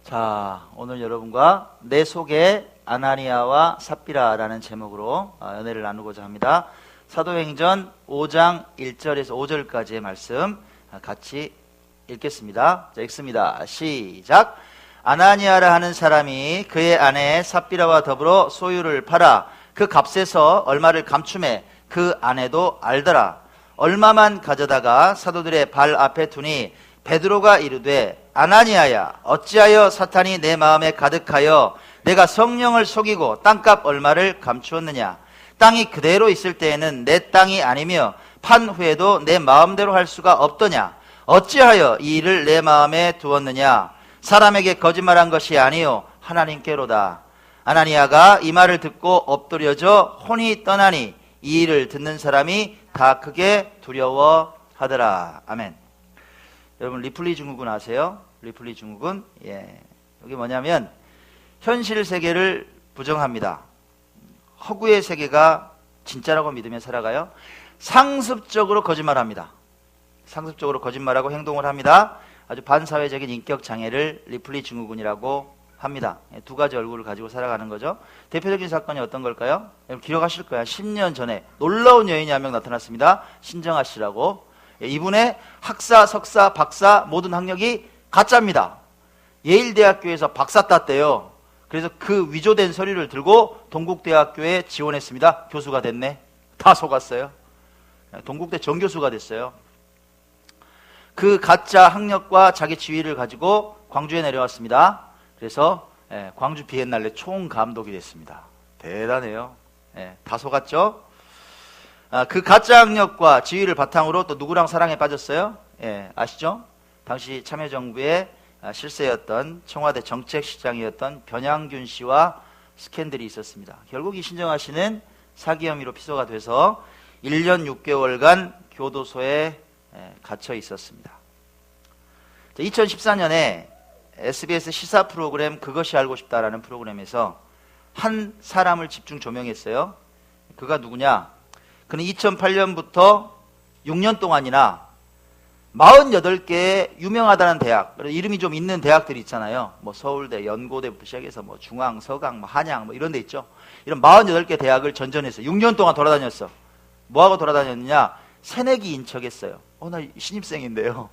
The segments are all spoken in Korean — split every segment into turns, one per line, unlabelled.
자, 오늘 여러분과 내 속에 아나니아와 삽비라라는 제목으로 연애를 나누고자 합니다. 사도행전 5장 1절에서 5절까지의 말씀 같이 읽겠습니다. 자, 읽습니다. 시작. 아나니아라 하는 사람이 그의 아내 삽비라와 더불어 소유를 팔아 그 값에서 얼마를 감춤해 그 아내도 알더라. 얼마만 가져다가 사도들의 발 앞에 두니 베드로가 이르되 아나니아야, 어찌하여 사탄이 내 마음에 가득하여 내가 성령을 속이고 땅값 얼마를 감추었느냐? 땅이 그대로 있을 때에는 내 땅이 아니며 판 후에도 내 마음대로 할 수가 없더냐? 어찌하여 이 일을 내 마음에 두었느냐? 사람에게 거짓말한 것이 아니요 하나님께로다. 아나니아가 이 말을 듣고 엎드려져 혼이 떠나니 이 일을 듣는 사람이 다 크게 두려워하더라. 아멘. 여러분 리플리 증후군 아세요? 리플리 증후군? 예. 여기 뭐냐면 현실 세계를 부정합니다. 허구의 세계가 진짜라고 믿으며 살아가요. 상습적으로 거짓말합니다. 상습적으로 거짓말하고 행동을 합니다. 아주 반사회적인 인격 장애를 리플리 증후군이라고 합니다. 두 가지 얼굴을 가지고 살아가는 거죠. 대표적인 사건이 어떤 걸까요? 여러분 기억하실 거야. 10년 전에 놀라운 여인이 한 명 나타났습니다. 신정아 씨라고. 이분의 학사, 석사, 박사 모든 학력이 가짜입니다. 예일대학교에서 박사 땄대요. 그래서 그 위조된 서류를 들고 동국대학교에 지원했습니다. 교수가 됐네. 다 속았어요. 동국대 정교수가 됐어요. 그 가짜 학력과 자기 지위를 가지고 광주에 내려왔습니다. 그래서 광주 비엔날레 총감독이 됐습니다. 대단해요. 다 속았죠? 그 가짜 학력과 지위를 바탕으로 또 누구랑 사랑에 빠졌어요? 아시죠? 당시 참여정부의 실세였던 청와대 정책시장이었던 변양균 씨와 스캔들이 있었습니다. 결국 이 신정아 씨는 사기 혐의로 피소가 돼서 1년 6개월간 교도소에 갇혀 있었습니다. 2014년에 SBS 시사 프로그램 그것이 알고 싶다라는 프로그램에서 한 사람을 집중 조명했어요. 그가 누구냐? 그는 2008년부터 6년 동안이나 48개의 유명하다는 대학, 이름이 좀 있는 대학들이 있잖아요. 뭐 서울대, 연고대부터 시작해서 뭐 중앙, 서강, 뭐 한양 뭐 이런 데 있죠. 이런 48개 대학을 전전했어요. 6년 동안 돌아다녔어. 뭐하고 돌아다녔느냐? 새내기 인척했어요. 나 신입생인데요.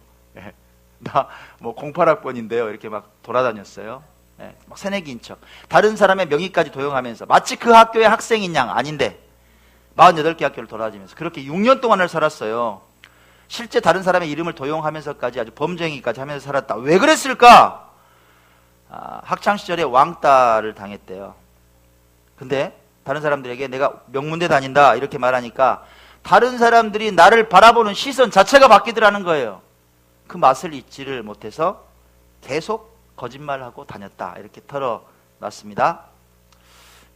나 뭐 08학번인데요. 이렇게 막 돌아다녔어요. 막 새내기 인척. 다른 사람의 명의까지 도용하면서 마치 그 학교의 학생인 양 아닌데 48개 학교를 돌아다니면서 그렇게 6년 동안을 살았어요. 실제 다른 사람의 이름을 도용하면서까지 아주 범죄행위까지 하면서 살았다. 왜 그랬을까? 학창시절에 왕따를 당했대요. 근데 다른 사람들에게 내가 명문대 다닌다 이렇게 말하니까 다른 사람들이 나를 바라보는 시선 자체가 바뀌더라는 거예요. 그 맛을 잊지를 못해서 계속 거짓말하고 다녔다 이렇게 털어놨습니다.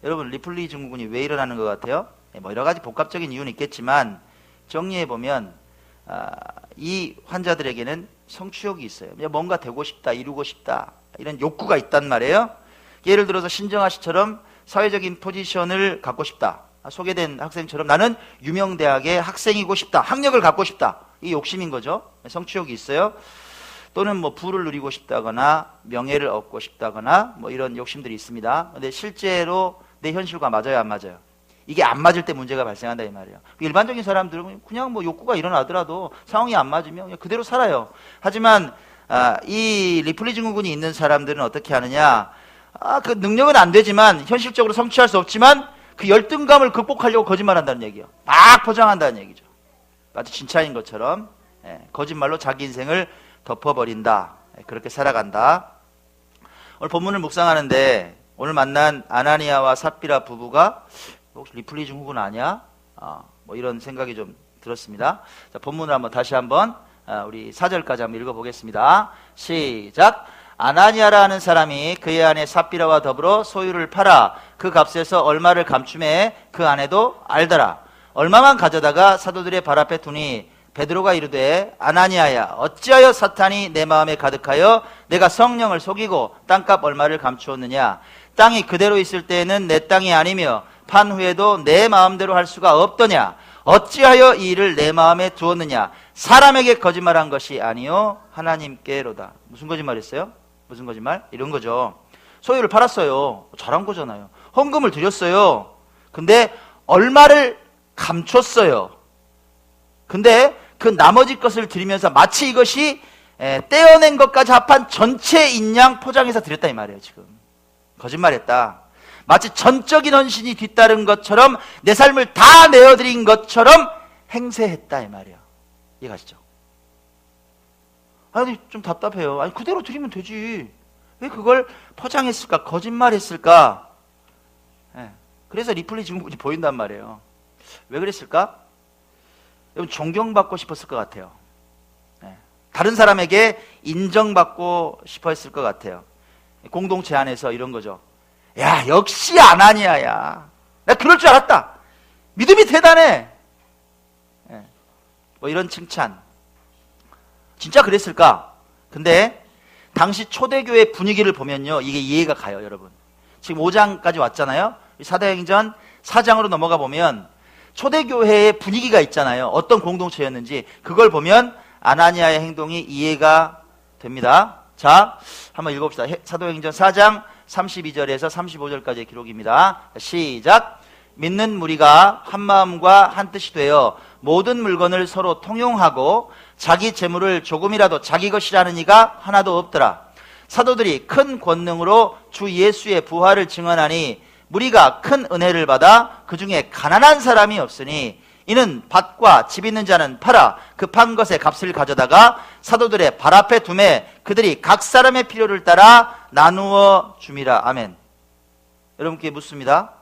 여러분 리플리 증후군이 왜 일어나는 것 같아요? 뭐 여러 가지 복합적인 이유는 있겠지만 정리해보면 이 환자들에게는 성취욕이 있어요. 뭔가 되고 싶다, 이루고 싶다 이런 욕구가 있단 말이에요. 예를 들어서 신정아 씨처럼 사회적인 포지션을 갖고 싶다. 소개된 학생처럼 나는 유명대학의 학생이고 싶다. 학력을 갖고 싶다. 이 욕심인 거죠. 성취욕이 있어요. 또는 뭐 부를 누리고 싶다거나 명예를 얻고 싶다거나 뭐 이런 욕심들이 있습니다. 근데 실제로 내 현실과 맞아요, 안 맞아요? 이게 안 맞을 때 문제가 발생한다 이 말이에요. 일반적인 사람들은 그냥 뭐 욕구가 일어나더라도 상황이 안 맞으면 그냥 그대로 살아요. 하지만 이 리플리 증후군이 있는 사람들은 어떻게 하느냐? 그 능력은 안 되지만 현실적으로 성취할 수 없지만 그 열등감을 극복하려고 거짓말한다는 얘기예요. 막 포장한다는 얘기죠. 마치 진짜인 것처럼 거짓말로 자기 인생을 덮어버린다. 그렇게 살아간다. 오늘 본문을 묵상하는데 오늘 만난 아나니아와 삽비라 부부가 혹시 리플리 증후군 아니야? 뭐 이런 생각이 좀 들었습니다. 자, 본문을 다시 한번 우리 4절까지 한번 읽어보겠습니다. 시작. 아나니아라 하는 사람이 그의 아내 삽비라와 더불어 소유를 팔아 그 값에서 얼마를 감춤해 그 아내도 알더라. 얼마만 가져다가 사도들의 발 앞에 두니 베드로가 이르되 아나니아야, 어찌하여 사탄이 내 마음에 가득하여 내가 성령을 속이고 땅값 얼마를 감추었느냐? 땅이 그대로 있을 때에는 내 땅이 아니며 판 후에도 내 마음대로 할 수가 없더냐? 어찌하여 이 일을 내 마음에 두었느냐? 사람에게 거짓말한 것이 아니요 하나님께로다. 무슨 거짓말했어요? 무슨 거짓말? 이런 거죠. 소유를 팔았어요. 잘한 거잖아요. 헌금을 드렸어요. 근데 얼마를 감췄어요. 근데 그 나머지 것을 드리면서 마치 이것이 떼어낸 것까지 합한 전체인 양 포장해서 드렸다 이 말이에요. 지금 거짓말했다. 마치 전적인 헌신이 뒤따른 것처럼 내 삶을 다 내어드린 것처럼 행세했다 이 말이에요. 이해가시죠? 아니 좀 답답해요. 아니 그대로 드리면 되지. 왜 그걸 포장했을까? 거짓말했을까? 그래서 리플리 증후군이 보인단 말이에요. 왜 그랬을까? 여러분 존경받고 싶었을 것 같아요. 다른 사람에게 인정받고 싶어 했을 것 같아요. 공동체 안에서 이런 거죠. 야 역시 아나니아야. 나 그럴 줄 알았다. 믿음이 대단해. 뭐 이런 칭찬. 진짜 그랬을까? 근데 당시 초대교회 분위기를 보면요 이게 이해가 가요. 여러분 지금 5장까지 왔잖아요. 사도행전 4장으로 넘어가 보면 초대교회의 분위기가 있잖아요. 어떤 공동체였는지 그걸 보면 아나니아의 행동이 이해가 됩니다. 자, 한번 읽어봅시다. 사도행전 4장 32절에서 35절까지의 기록입니다. 시작. 믿는 무리가 한 마음과 한 뜻이 되어 모든 물건을 서로 통용하고 자기 재물을 조금이라도 자기 것이라는 이가 하나도 없더라. 사도들이 큰 권능으로 주 예수의 부활을 증언하니 무리가 큰 은혜를 받아 그 중에 가난한 사람이 없으니 이는 밭과 집 있는 자는 팔아 그 판 것의 값을 가져다가 사도들의 발 앞에 두매 그들이 각 사람의 필요를 따라 나누어 줌이라. 아멘. 여러분께 묻습니다.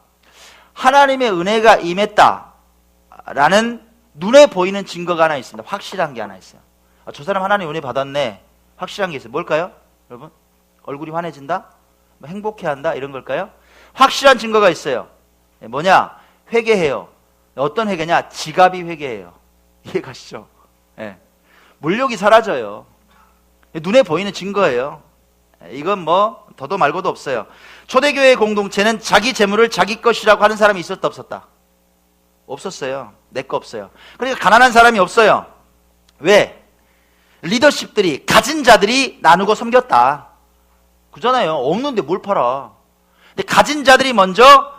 하나님의 은혜가 임했다라는 눈에 보이는 증거가 하나 있습니다. 확실한 게 하나 있어요. 저 사람 하나님 은혜 받았네. 확실한 게 있어요. 뭘까요? 여러분 얼굴이 환해진다? 뭐 행복해한다? 이런 걸까요? 확실한 증거가 있어요. 뭐냐? 회개해요. 어떤 회개냐? 지갑이 회개해요. 이해가시죠? 물욕이 사라져요. 눈에 보이는 증거예요. 이건 뭐 더도 말고도 없어요. 초대교회 공동체는 자기 재물을 자기 것이라고 하는 사람이 있었다 없었다? 없었어요. 내 거 없어요. 그러니까 가난한 사람이 없어요. 왜? 리더십들이 가진 자들이 나누고 섬겼다. 그잖아요. 없는데 뭘 팔아. 근데 가진 자들이 먼저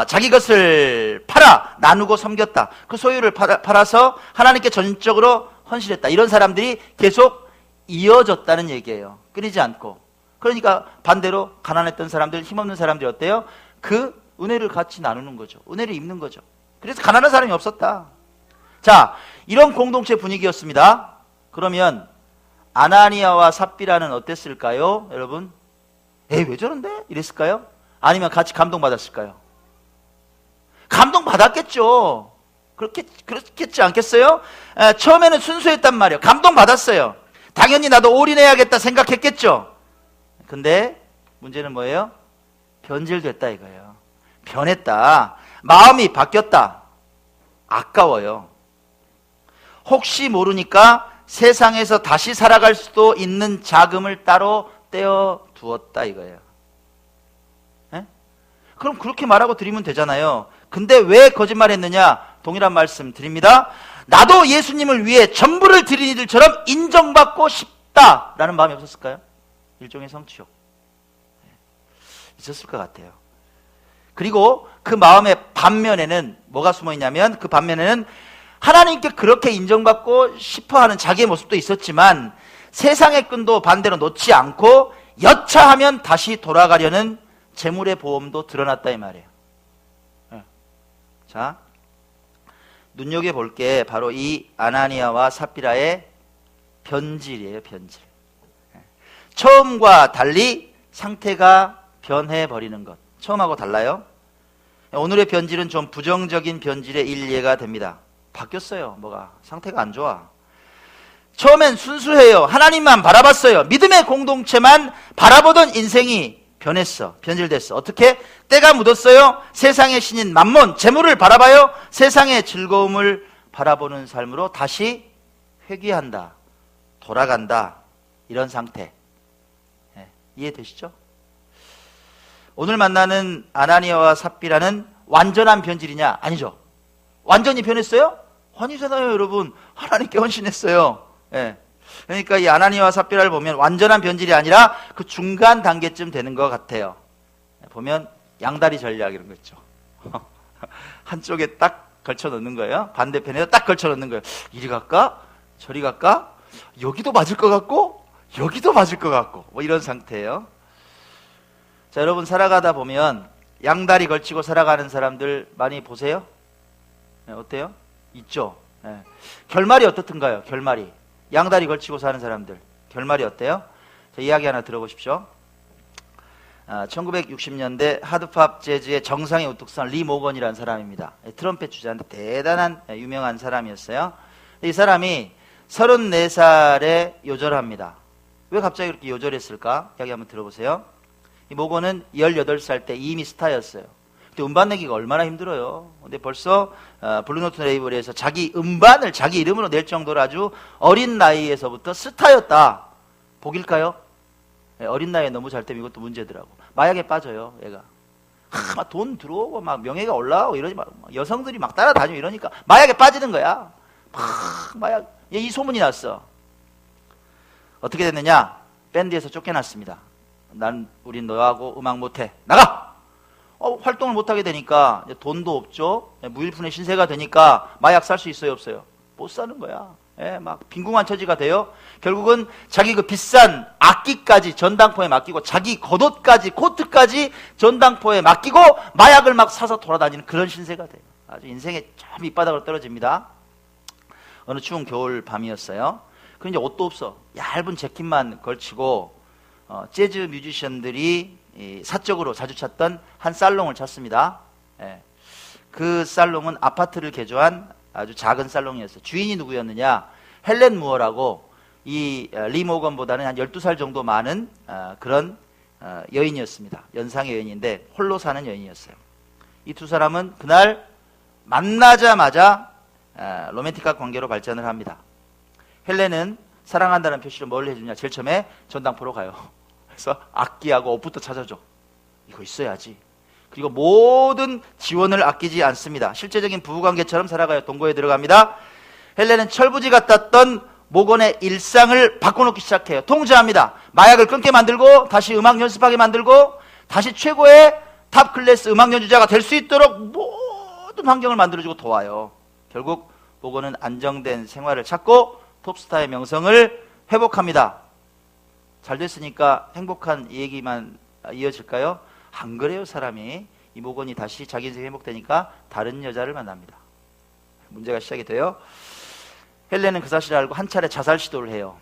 자기 것을 팔아 나누고 섬겼다. 그 소유를 팔아서 하나님께 전적으로 헌신했다. 이런 사람들이 계속 이어졌다는 얘기예요. 끊이지 않고. 그러니까 반대로 가난했던 사람들, 힘없는 사람들이 어때요? 그 은혜를 같이 나누는 거죠. 은혜를 입는 거죠. 그래서 가난한 사람이 없었다. 자, 이런 공동체 분위기였습니다. 그러면 아나니아와 삽비라는 어땠을까요? 여러분? 에이 왜 저런데? 이랬을까요? 아니면 같이 감동받았을까요? 감동받았겠죠. 그렇겠지 않겠어요? 처음에는 순수했단 말이에요. 감동받았어요. 당연히 나도 올인해야겠다 생각했겠죠. 근데 문제는 뭐예요? 변질됐다 이거예요. 변했다. 마음이 바뀌었다. 아까워요. 혹시 모르니까 세상에서 다시 살아갈 수도 있는 자금을 따로 떼어 두었다 이거예요. 그럼 그렇게 말하고 드리면 되잖아요. 근데 왜 거짓말했느냐? 동일한 말씀 드립니다. 나도 예수님을 위해 전부를 드린 이들처럼 인정받고 싶다라는 마음이 없었을까요? 일종의 성취욕. 있었을 것 같아요. 그리고 그 마음의 반면에는 뭐가 숨어있냐면 그 반면에는 하나님께 그렇게 인정받고 싶어하는 자기의 모습도 있었지만 세상의 끈도 반대로 놓지 않고 여차하면 다시 돌아가려는 재물의 보험도 드러났다 이 말이에요. 자, 눈여겨볼 게 바로 이 아나니아와 삽비라의 변질이에요. 변질. 처음과 달리 상태가 변해버리는 것. 처음하고 달라요. 오늘의 변질은 좀 부정적인 변질의 일례가 됩니다. 바뀌었어요. 뭐가 상태가 안 좋아. 처음엔 순수해요. 하나님만 바라봤어요. 믿음의 공동체만 바라보던 인생이 변했어. 변질됐어. 어떻게? 때가 묻었어요. 세상의 신인 만몬, 재물을 바라봐요. 세상의 즐거움을 바라보는 삶으로 다시 회귀한다. 돌아간다. 이런 상태. 이해되시죠? 오늘 만나는 아나니아와 삽비라는 완전한 변질이냐? 아니죠. 완전히 변했어요? 아니잖아요, 여러분. 하나님께 헌신했어요. 그러니까 이 아나니아와 삽비라를 보면 완전한 변질이 아니라 그 중간 단계쯤 되는 것 같아요. 보면 양다리 전략 이런 거 있죠. 한쪽에 딱 걸쳐 놓는 거예요. 반대편에 딱 걸쳐 놓는 거예요. 이리 갈까? 저리 갈까? 여기도 맞을 것 같고 여기도 맞을 것 같고 뭐 이런 상태예요. 자, 여러분 살아가다 보면 양다리 걸치고 살아가는 사람들 많이 보세요? 네, 어때요? 있죠? 네. 결말이 어떻든가요? 결말이 양다리 걸치고 사는 사람들 결말이 어때요? 자, 이야기 하나 들어보십시오. 1960년대 하드팝 재즈의 정상에 우뚝 선 리 모건이라는 사람입니다. 트럼펫 주자인데 대단한 유명한 사람이었어요. 이 사람이 34살에 요절합니다. 왜 갑자기 그렇게 요절했을까? 이야기 한번 들어보세요. 이 모건은 18살 때 이미 스타였어요. 근데 음반 내기가 얼마나 힘들어요. 근데 벌써 블루노트 레이블에서 자기 음반을 자기 이름으로 낼 정도로 아주 어린 나이에서부터 스타였다. 복일까요? 네, 어린 나이에 너무 잘 되면 이것도 문제더라고. 마약에 빠져요, 얘가. 막 돈 들어오고 막 명예가 올라오고 이러지 막 여성들이 막 따라다니고 이러니까 마약에 빠지는 거야. 막 마약. 이 소문이 났어. 어떻게 됐느냐? 밴드에서 쫓겨났습니다. 우린 너하고 음악 못해. 나가! 활동을 못하게 되니까 이제 돈도 없죠. 무일푼의 신세가 되니까 마약 살 수 있어요, 없어요? 못 사는 거야. 예, 막 빈궁한 처지가 돼요. 결국은 자기 그 비싼 악기까지 전당포에 맡기고 자기 겉옷까지 코트까지 전당포에 맡기고 마약을 막 사서 돌아다니는 그런 신세가 돼요. 아주 인생의 저 밑바닥으로 떨어집니다. 어느 추운 겨울 밤이었어요. 그 이제 옷도 없어. 얇은 재킷만 걸치고 재즈 뮤지션들이 사적으로 자주 찾던 한 살롱을 찾습니다. 예. 그 살롱은 아파트를 개조한 아주 작은 살롱이었어요. 주인이 누구였느냐? 헬렌 무어라고 이 리 모건보다는 한 12살 정도 많은 그런 여인이었습니다. 연상의 여인인데 홀로 사는 여인이었어요. 이 두 사람은 그날 만나자마자 로맨틱한 관계로 발전을 합니다. 헬렌은 사랑한다는 표시로 뭘 해주냐? 제일 처음에 전당포로 가요. 그래서 악기하고 옷부터 찾아줘. 이거 있어야지. 그리고 모든 지원을 아끼지 않습니다. 실제적인 부부관계처럼 살아가요. 동거에 들어갑니다. 헬렌은 철부지 같았던 모건의 일상을 바꿔놓기 시작해요. 통제합니다. 마약을 끊게 만들고 다시 음악 연습하게 만들고 다시 최고의 탑 클래스 음악 연주자가 될 수 있도록 모든 환경을 만들어주고 도와요. 결국 모건은 안정된 생활을 찾고 톱스타의 명성을 회복합니다. 잘 됐으니까 행복한 얘기만 이어질까요? 안 그래요. 사람이 이 모건이 다시 자기 인생이 회복되니까 다른 여자를 만납니다. 문제가 시작이 돼요. 헬렌은 그 사실을 알고 한 차례 자살 시도를 해요.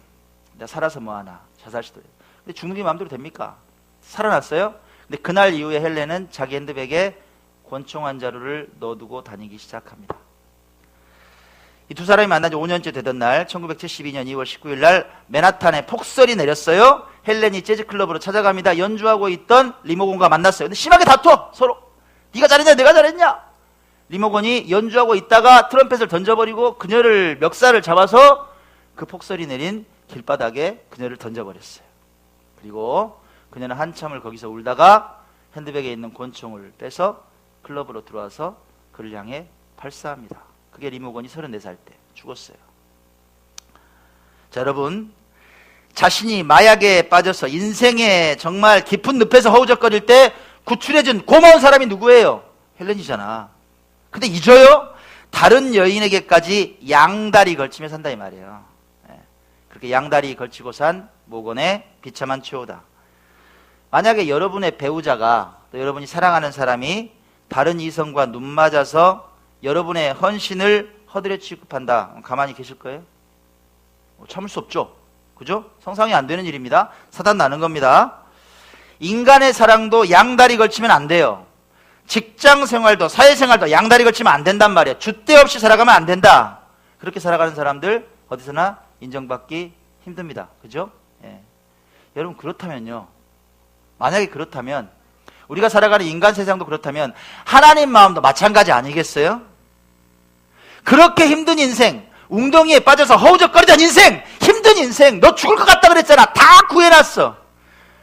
내가 살아서 뭐하나 자살 시도를 해요. 근데 죽는 게 마음대로 됩니까? 살아났어요. 근데 그날 이후에 헬렌은 자기 핸드백에 권총 한 자루를 넣어두고 다니기 시작합니다. 이 두 사람이 만난 지 5년째 되던 날 1972년 2월 19일 날 맨하탄에 폭설이 내렸어요. 헬렌이 재즈클럽으로 찾아갑니다. 연주하고 있던 리모건과 만났어요. 근데 심하게 다퉈 서로. 네가 잘했냐 내가 잘했냐. 리모건이 연주하고 있다가 트럼펫을 던져버리고 그녀를 멱살을 잡아서 그 폭설이 내린 길바닥에 그녀를 던져버렸어요. 그리고 그녀는 한참을 거기서 울다가 핸드백에 있는 권총을 빼서 클럽으로 들어와서 그를 향해 발사합니다. 그게 리모건이 34살 때 죽었어요. 자, 여러분, 자신이 마약에 빠져서 인생의 정말 깊은 늪에서 허우적거릴 때 구출해준 고마운 사람이 누구예요? 헬렌이잖아. 근데 잊어요? 다른 여인에게까지 양다리 걸치며 산다 이 말이에요. 그렇게 양다리 걸치고 산 모건의 비참한 최후다. 만약에 여러분의 배우자가 또 여러분이 사랑하는 사람이 다른 이성과 눈 맞아서 여러분의 헌신을 허드렛 취급한다. 가만히 계실 거예요? 참을 수 없죠. 그죠? 상상이 안 되는 일입니다. 사단 나는 겁니다. 인간의 사랑도 양다리 걸치면 안 돼요. 직장 생활도 사회생활도 양다리 걸치면 안 된단 말이에요. 줏대 없이 살아가면 안 된다. 그렇게 살아가는 사람들 어디서나 인정받기 힘듭니다. 그죠? 예. 여러분 그렇다면요. 만약에 그렇다면 우리가 살아가는 인간 세상도 그렇다면 하나님 마음도 마찬가지 아니겠어요? 그렇게 힘든 인생, 웅덩이에 빠져서 허우적거리던 인생, 힘든 인생, 너 죽을 것 같다 그랬잖아. 다 구해놨어.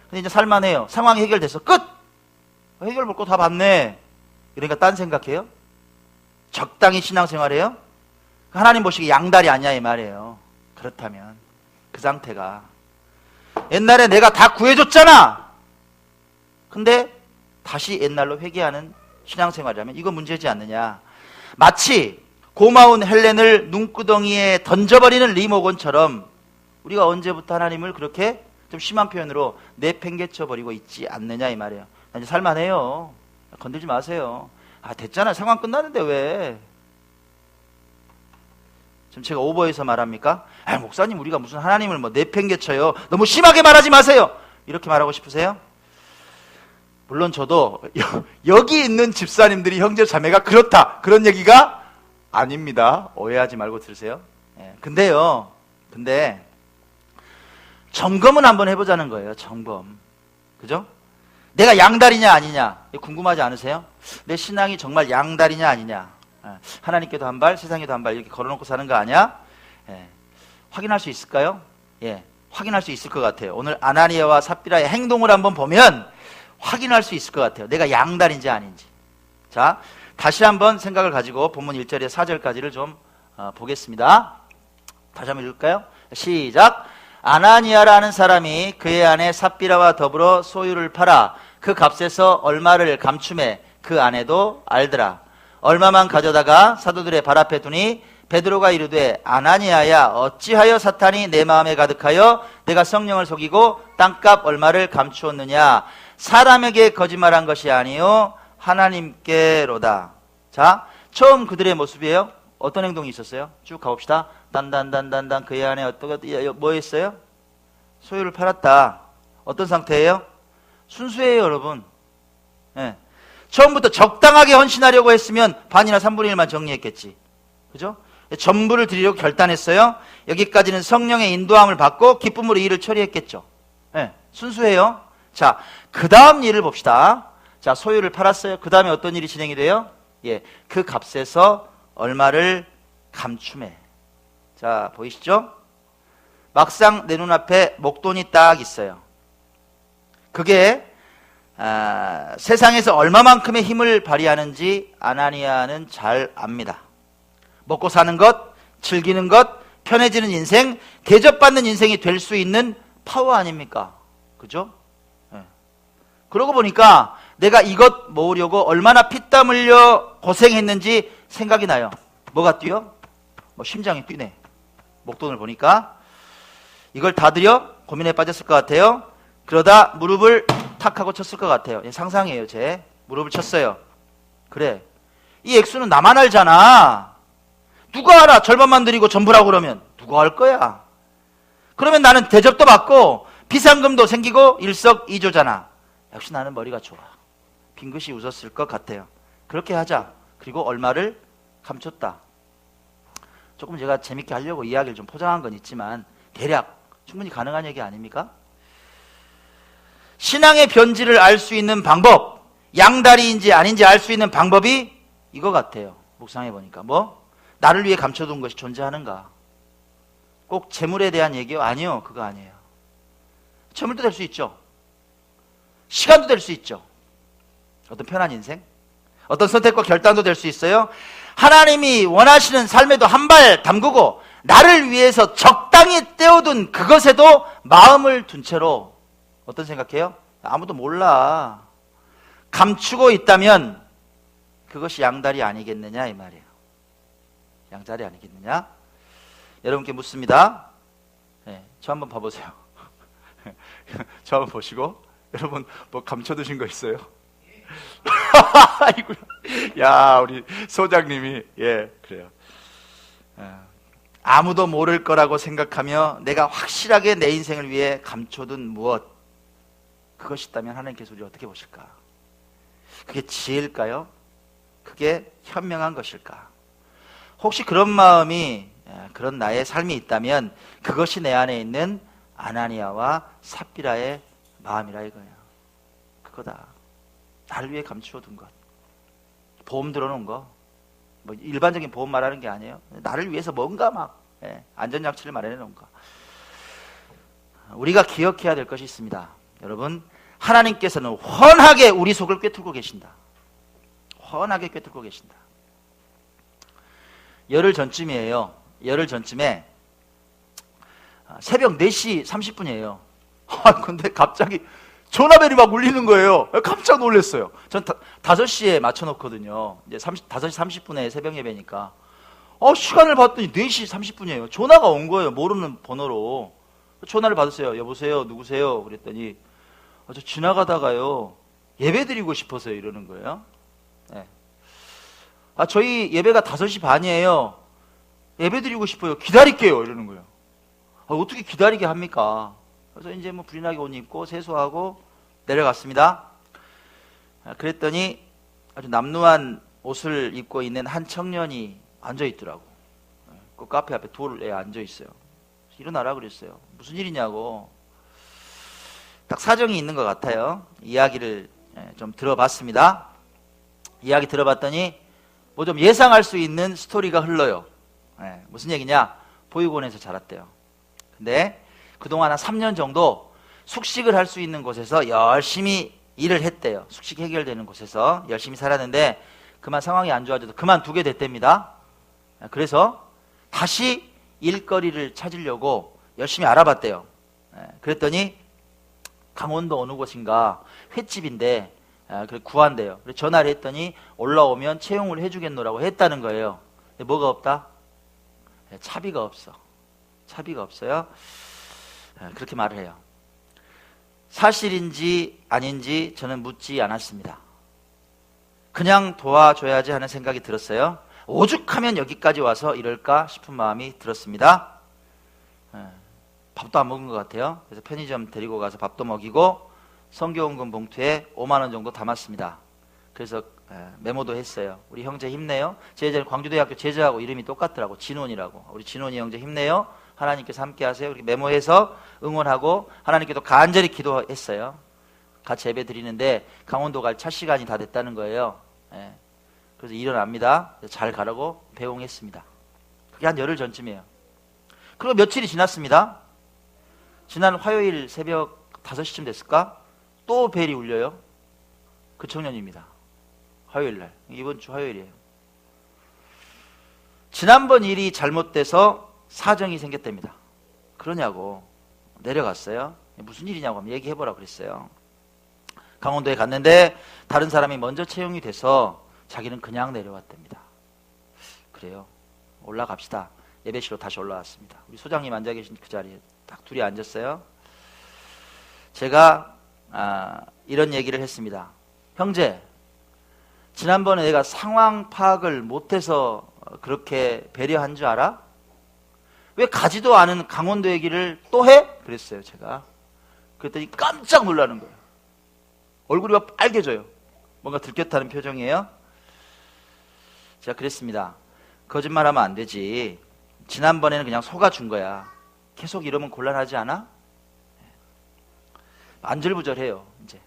근데 이제 살만해요. 상황이 해결돼서 끝. 해결 볼 거 다 봤네. 그러니까 딴 생각해요? 적당히 신앙생활해요? 하나님 보시기에 양다리 아니야 이 말이에요. 그렇다면 그 그 상태가. 옛날에 내가 다 구해줬잖아. 근데 다시 옛날로 회귀하는 신앙생활이라면 이거 문제지 않느냐. 마치 고마운 헬렌을 눈구덩이에 던져버리는 리모건처럼 우리가 언제부터 하나님을 그렇게 좀 심한 표현으로 내팽개쳐버리고 있지 않느냐 이 말이에요. 이제 살만해요. 건들지 마세요. 아, 됐잖아. 상황 끝났는데 왜? 지금 제가 오버해서 말합니까? 아, 목사님 우리가 무슨 하나님을 뭐 내팽개쳐요. 너무 심하게 말하지 마세요. 이렇게 말하고 싶으세요? 물론 저도 여기 있는 집사님들이 형제 자매가 그렇다 그런 얘기가 아닙니다. 오해하지 말고 들으세요. 예, 근데 점검은 한번 해보자는 거예요. 점검. 그죠? 내가 양다리냐 아니냐 궁금하지 않으세요? 내 신앙이 정말 양다리냐 아니냐. 하나님께도 한 발, 세상에도 한 발 이렇게 걸어놓고 사는 거 아니야? 예. 확인할 수 있을까요? 예, 확인할 수 있을 것 같아요. 오늘 아나니아와 삽비라의 행동을 한번 보면 확인할 수 있을 것 같아요. 내가 양다리인지 아닌지. 자, 다시 한번 생각을 가지고 본문 1절에 4절까지를 좀 보겠습니다. 다시 한번 읽을까요? 시작. 아나니아라는 사람이 그의 아내 삽비라와 더불어 소유를 팔아 그 값에서 얼마를 감춤해 그 아내도 알더라. 얼마만 가져다가 사도들의 발 앞에 두니 베드로가 이르되 아나니아야 어찌하여 사탄이 내 마음에 가득하여 내가 성령을 속이고 땅값 얼마를 감추었느냐. 사람에게 거짓말한 것이 아니요 하나님께로다. 자, 처음 그들의 모습이에요. 어떤 행동이 있었어요? 쭉 가봅시다. 단단단단단 그의 안에 뭐 했어요? 소유를 팔았다. 어떤 상태예요? 순수해요, 여러분. 예. 처음부터 적당하게 헌신하려고 했으면 반이나 3분의 1만 정리했겠지. 그죠? 전부를 드리려고 결단했어요. 여기까지는 성령의 인도함을 받고 기쁨으로 일을 처리했겠죠. 예. 순수해요. 자, 그 다음 일을 봅시다. 자, 소유를 팔았어요. 그 다음에 어떤 일이 진행이 돼요? 예, 그 값에서 얼마를 감춤해. 자, 보이시죠? 막상 내 눈앞에 목돈이 딱 있어요. 그게 세상에서 얼마만큼의 힘을 발휘하는지 아나니아는 잘 압니다. 먹고 사는 것, 즐기는 것, 편해지는 인생, 대접받는 인생이 될 수 있는 파워 아닙니까? 그죠? 네. 그러고 보니까 내가 이것 모으려고 얼마나 피땀 흘려 고생했는지 생각이 나요. 뭐가 뛰어? 뭐 심장이 뛰네. 목돈을 보니까 이걸 다 들여 고민에 빠졌을 것 같아요. 그러다 무릎을 탁 하고 쳤을 것 같아요. 상상이에요. 제 무릎을 쳤어요. 그래, 이 액수는 나만 알잖아. 누가 알아? 절반만 드리고 전부라고 그러면 누가 할 거야? 그러면 나는 대접도 받고 비상금도 생기고 일석이조잖아. 역시 나는 머리가 좋아. 빙긋이 웃었을 것 같아요. 그렇게 하자. 그리고 얼마를 감췄다. 조금 제가 재밌게 하려고 이야기를 좀 포장한 건 있지만 대략 충분히 가능한 얘기 아닙니까? 신앙의 변질을 알 수 있는 방법, 양다리인지 아닌지 알 수 있는 방법이 이거 같아요. 묵상해 보니까 뭐? 나를 위해 감춰둔 것이 존재하는가? 꼭 재물에 대한 얘기요? 아니요, 그거 아니에요. 재물도 될 수 있죠. 시간도 될 수 있죠. 어떤 편한 인생, 어떤 선택과 결단도 될 수 있어요. 하나님이 원하시는 삶에도 한 발 담그고 나를 위해서 적당히 떼어둔 그것에도 마음을 둔 채로 어떤 생각해요? 아무도 몰라. 감추고 있다면 그것이 양다리 아니겠느냐 이 말이에요. 양다리 아니겠느냐? 여러분께 묻습니다. 네, 저 한번 봐보세요. 저 한번 보시고 여러분 뭐 감춰두신 거 있어요? 아이고, 야 우리 소장님이 예 그래요. 아무도 모를 거라고 생각하며 내가 확실하게 내 인생을 위해 감춰둔 무엇, 그것이 있다면 하나님께서 우리 어떻게 보실까? 그게 지혜일까요? 그게 현명한 것일까? 혹시 그런 마음이, 그런 나의 삶이 있다면 그것이 내 안에 있는 아나니아와 삽비라의 마음이라 이거예요. 그거다. 나를 위해 감추어둔 것, 보험 들어놓은 거, 뭐 일반적인 보험 말하는 게 아니에요. 나를 위해서 뭔가 막 안전장치를 마련해 놓은 거. 우리가 기억해야 될 것이 있습니다. 여러분, 하나님께서는 훤하게 우리 속을 꿰뚫고 계신다. 훤하게 꿰뚫고 계신다. 열흘 전쯤이에요. 열흘 전쯤에 새벽 4시 30분이에요. 근데 갑자기 전화벨이 막 울리는 거예요. 깜짝 놀랐어요. 전 5시에 맞춰놓거든요. 이제 5시 30분에 새벽 예배니까. 시간을 봤더니 4시 30분이에요. 전화가 온 거예요. 모르는 번호로. 전화를 받았어요. 여보세요? 누구세요? 그랬더니, 저 지나가다가요, 예배 드리고 싶어서요. 이러는 거예요. 네. 저희 예배가 5시 반이에요. 예배 드리고 싶어요. 기다릴게요. 이러는 거예요. 어떻게 기다리게 합니까? 그래서 이제 뭐 불이 나게 옷 입고 세수하고 내려갔습니다. 그랬더니 아주 남루한 옷을 입고 있는 한 청년이 앉아 있더라고. 그 카페 앞에 돌에 앉아 있어요. 일어나라 그랬어요. 무슨 일이냐고. 딱 사정이 있는 것 같아요. 이야기를 좀 들어봤습니다. 이야기 들어봤더니 뭐 좀 예상할 수 있는 스토리가 흘러요. 무슨 얘기냐? 보육원에서 자랐대요. 근데 그동안 한 3년 정도 숙식을 할 수 있는 곳에서 열심히 일을 했대요. 숙식 해결되는 곳에서 열심히 살았는데 그만 상황이 안 좋아져서 그만두게 됐답니다. 그래서 다시 일거리를 찾으려고 열심히 알아봤대요. 그랬더니 강원도 어느 곳인가 횟집인데 구한대요. 그래서 전화를 했더니 올라오면 채용을 해주겠노라고 했다는 거예요. 근데 뭐가 없다? 차비가 없어. 차비가 없어요. 그렇게 말을 해요. 사실인지 아닌지 저는 묻지 않았습니다. 그냥 도와줘야지 하는 생각이 들었어요. 오죽하면 여기까지 와서 이럴까 싶은 마음이 들었습니다. 밥도 안 먹은 것 같아요. 그래서 편의점 데리고 가서 밥도 먹이고 성교원금 봉투에 5만 원 정도 담았습니다. 그래서 메모도 했어요. 우리 형제 힘내요. 제 예전에 광주대학교 제자하고 이름이 똑같더라고. 진원이라고. 우리 진원이 형제 힘내요. 하나님께서 함께 하세요. 이렇게 메모해서 응원하고 하나님께도 간절히 기도했어요. 같이 예배 드리는데 강원도 갈 차 시간이 다 됐다는 거예요. 그래서 일어납니다. 잘 가라고 배웅했습니다. 그게 한 열흘 전쯤이에요. 그리고 며칠이 지났습니다. 지난 화요일 새벽 5시쯤 됐을까? 또 벨이 울려요. 그 청년입니다. 화요일날. 이번 주 화요일이에요. 지난번 일이 잘못돼서 사정이 생겼답니다. 그러냐고 내려갔어요. 무슨 일이냐고 하면 얘기해보라 그랬어요. 강원도에 갔는데 다른 사람이 먼저 채용이 돼서 자기는 그냥 내려왔답니다. 그래요. 올라갑시다. 예배실로 다시 올라왔습니다. 우리 소장님 앉아 계신 그 자리에 딱 둘이 앉았어요. 제가 이런 얘기를 했습니다. 형제, 지난번에 내가 상황 파악을 못해서 그렇게 배려한 줄 알아? 왜 가지도 않은 강원도 얘기를 또 해? 그랬어요, 제가. 그랬더니 깜짝 놀라는 거예요. 얼굴이 막 빨개져요. 뭔가 들켰다는 표정이에요. 제가 그랬습니다. 거짓말하면 안 되지. 지난번에는 그냥 속아준 거야. 계속 이러면 곤란하지 않아? 안절부절해요, 이제.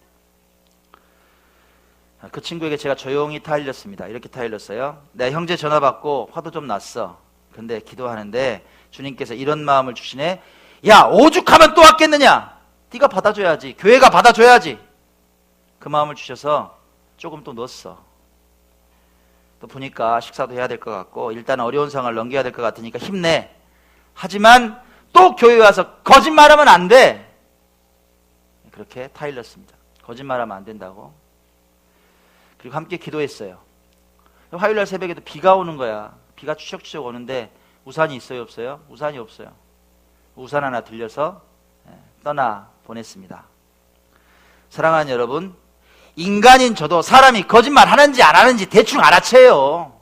그 친구에게 제가 조용히 타일렀습니다. 이렇게 타일렀어요. 내 형제 전화 받고 화도 좀 났어. 근데 기도하는데 주님께서 이런 마음을 주시네. 야, 오죽하면 또 왔겠느냐? 네가 받아줘야지. 교회가 받아줘야지. 그 마음을 주셔서 조금 또 넣었어. 또 보니까 식사도 해야 될 것 같고 일단 어려운 상황을 넘겨야 될 것 같으니까 힘내. 하지만 또 교회 와서 거짓말하면 안 돼. 그렇게 타일렀습니다. 거짓말하면 안 된다고. 그리고 함께 기도했어요. 화요일날 새벽에도 비가 오는 거야. 비가 추적추적 오는데 우산이 있어요, 없어요? 우산이 없어요. 우산 하나 들려서 떠나 보냈습니다. 사랑하는 여러분, 인간인 저도 사람이 거짓말 하는지 안 하는지 대충 알아채요.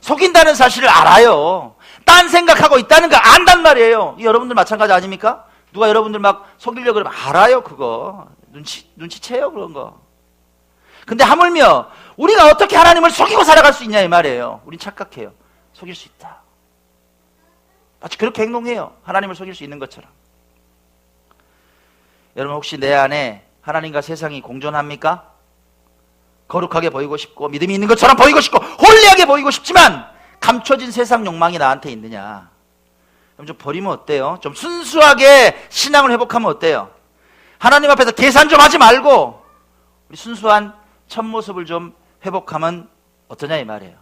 속인다는 사실을 알아요. 딴 생각하고 있다는 거 안단 말이에요. 여러분들 마찬가지 아닙니까? 누가 여러분들 막 속이려고 그러면 알아요, 그거. 눈치채요, 그런 거. 근데 하물며 우리가 어떻게 하나님을 속이고 살아갈 수 있냐 이 말이에요. 우린 착각해요. 속일 수 있다. 마치 그렇게 행동해요. 하나님을 속일 수 있는 것처럼. 여러분 혹시 내 안에 하나님과 세상이 공존합니까? 거룩하게 보이고 싶고 믿음이 있는 것처럼 보이고 싶고 홀리하게 보이고 싶지만 감춰진 세상 욕망이 나한테 있느냐? 그럼 좀 버리면 어때요? 좀 순수하게 신앙을 회복하면 어때요? 하나님 앞에서 계산 좀 하지 말고 우리 순수한 첫 모습을 좀 회복하면 어떠냐 이 말이에요.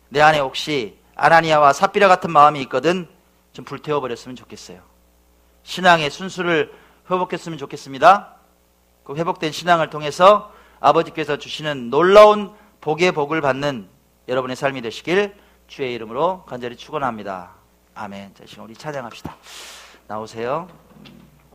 내 안에 혹시 아나니아와 삽비라 같은 마음이 있거든 좀 불태워버렸으면 좋겠어요. 신앙의 순수를 회복했으면 좋겠습니다. 그 회복된 신앙을 통해서 아버지께서 주시는 놀라운 복의 복을 받는 여러분의 삶이 되시길 주의 이름으로 간절히 축원합니다. 아멘. 자, 지금 우리 찬양합시다. 나오세요.